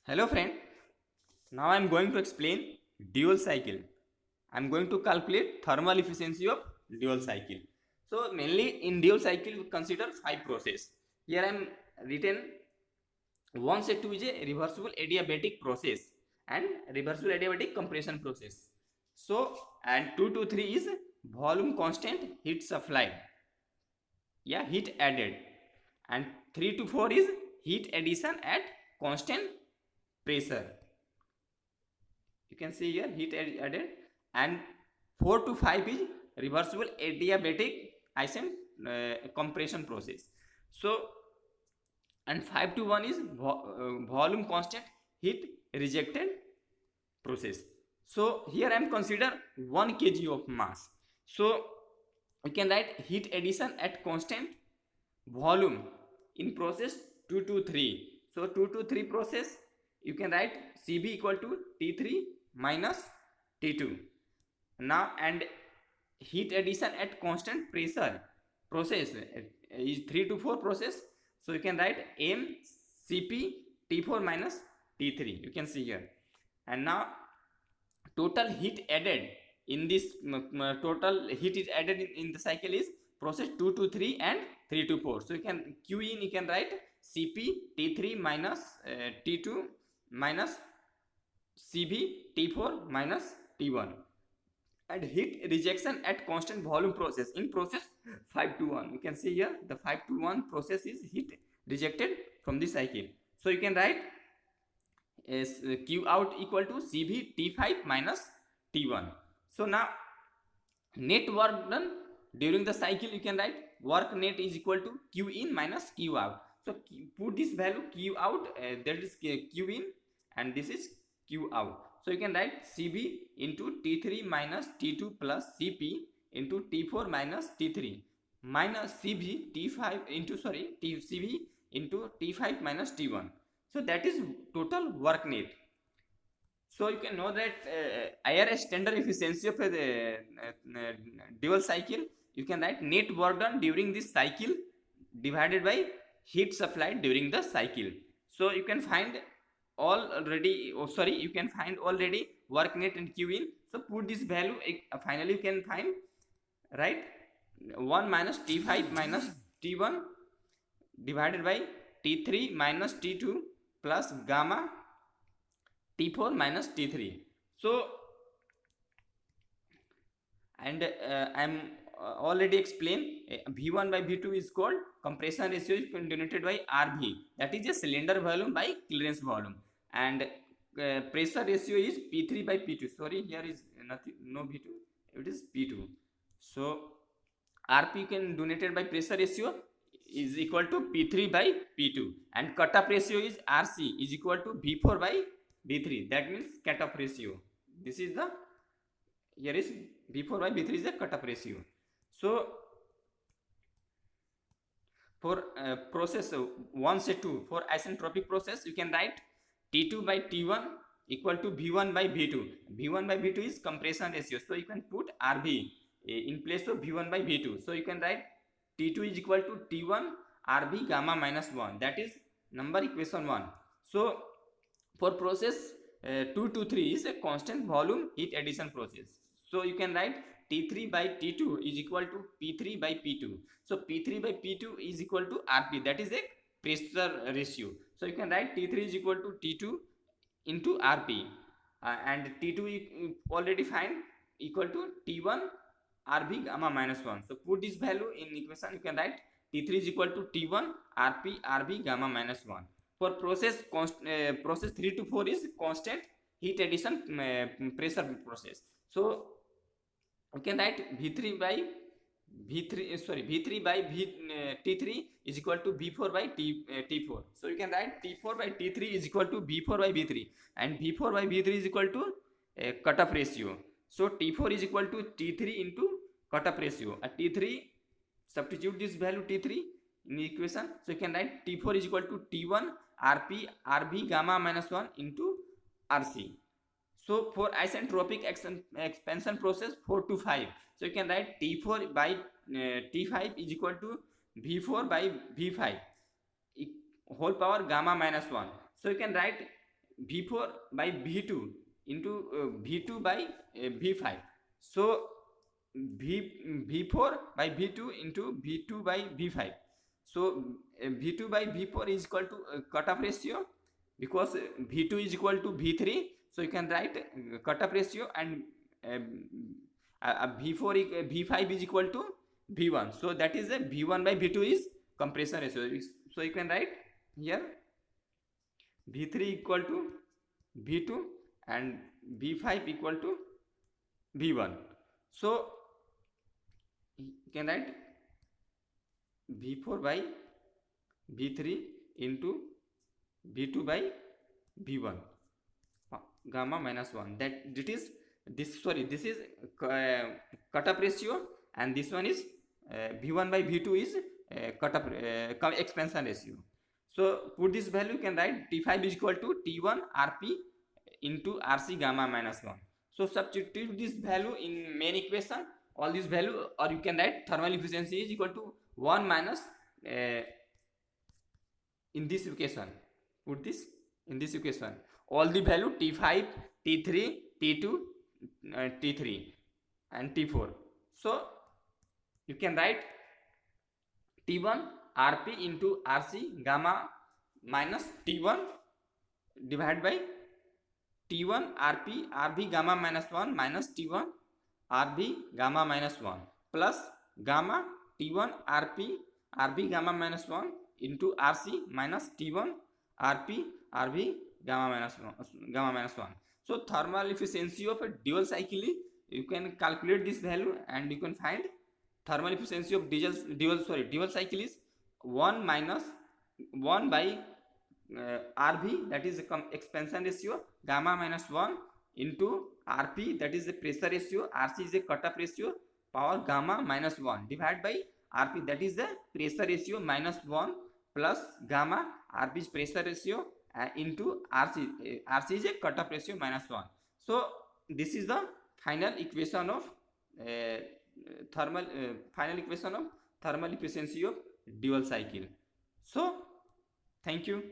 Hello friend, now I am going to explain dual cycle. I am going to calculate thermal efficiency of dual cycle. So mainly in dual cycle we consider 5 process. Here I am written 1 set 2 is a reversible adiabatic process and reversible adiabatic compression process. So and 2 to 3 is volume constant heat supplied, heat added, and 3 to 4 is heat addition at constant pressure. You can see here heat added, and 4 to 5 is reversible adiabatic ison compression process. So and 5 to 1 is volume constant heat rejected process. So here I am consider 1 kg of mass. So you can write heat addition at constant volume in process 2 to 3. So 2 to 3 process you can write Cv equal to T3 minus T2. Now and heat addition at constant pressure process is 3 to 4 process. So you can write M Cp T4 minus T3. You can see here. And now total heat added in this total heat is added in the cycle is process 2 to 3 and 3 to 4. So you can Q in you can write Cp T3 minus T2 minus Cv T4 minus T1, and heat rejection at constant volume process in process 5 to 1. You can see here the 5 to 1 process is heat rejected from the cycle. So you can write is Q out equal to Cv T5 minus T1. So now net work done during the cycle you can write work net is equal to Q in minus Q out. So put this value Q out, that is Q in, and this is Q out. So you can write Cv into T3 minus T2 plus Cp into T4 minus T3 minus Cv T5 into Cv into T5 minus T1. So that is total work net. So you can know that IR standard efficiency of a dual cycle. You can write net work done during this cycle divided by heat supplied during the cycle. So you can find you can find already work net and Q in. So put this value, finally you can find, right, 1 minus T5 minus T1 divided by T3 minus T2 plus gamma T4 minus T3. So and I am already explained V1 by V2 is called compression ratio is denoted by RV, that is a cylinder volume by clearance volume, and pressure ratio is P3 by P2. Sorry, here is nothing, no V2, it is P2. So RP can denoted by pressure ratio is equal to P3 by P2, and cutoff ratio is RC is equal to V4 by V3. That means cutoff ratio. This is the, here is V4 by V3 is the cutoff ratio. So for process 1 set 2 for isentropic process you can write T2 by T1 equal to V1 by V2. V1 by V2 is compression ratio, so you can put RV in place of V1 by V2. So you can write T2 is equal to T1 RV gamma minus 1, that is number equation 1. So for process 2 to 3 is a constant volume heat addition process. So you can write T3 by T2 is equal to P3 by P2. So P3 by P2 is equal to RP, that is a pressure ratio. So you can write T3 is equal to T2 into RP, and T2 already find equal to T1 RV gamma minus 1. So put this value in equation, you can write T3 is equal to T1 RP RV gamma minus 1. For process process 3 to 4 is constant heat addition pressure process. So you can write V3 by T3 is equal to V4 by T4. So you can write T4 by T3 is equal to V4 by V3, and V4 by V3 is equal to cutoff ratio. So T4 is equal to T3 into cutoff ratio. At T3, substitute this value T3 in the equation. So you can write T4 is equal to T1 RP RV gamma minus 1 into RC. So for isentropic expansion process 4 to 5, so you can write T4 by T5 is equal to V4 by V5 whole power gamma minus 1. So you can write V4 by V2 into V2 by V5. So V4 by V2 into V2 by V5. So V2 by V4 is equal to cutoff ratio, because V2 is equal to V3. So you can write cutoff ratio, and V4 V5 is equal to V1. So that is a V1 by V2 is compression ratio. So you can write here V3 equal to V2 and V5 equal to V1. So you can write V4 by V3 into V2 by V1 gamma minus 1. That it is this, sorry, this is cutoff ratio, and this one is V1 by V2 is cutoff expansion ratio. So put this value, you can write T5 is equal to T1 Rp into Rc gamma minus 1. So substitute this value in main equation, all this value, or you can write thermal efficiency is equal to 1 minus in this equation. Put this in this equation, all the value T5, T3, T2, T3 and T4. So you can write T1 Rp into Rc gamma minus T1 divided by T1 Rp Rb gamma minus 1 minus T1 Rb gamma minus 1 plus gamma T1 Rp Rb gamma minus 1 into Rc minus T1 Rp Rb gamma minus 1. So thermal efficiency of a dual cycle, you can calculate this value, and you can find thermal efficiency of dual cycle is 1 minus 1 by Rv, that is the expansion ratio, gamma minus 1 into Rp, that is the pressure ratio, Rc is the cutoff ratio, power gamma minus 1 divided by Rp, that is the pressure ratio minus 1 plus gamma, Rp is pressure ratio into Rc, Rc is a cutoff ratio minus 1. So this is the final equation of thermal efficiency of dual cycle. So thank you.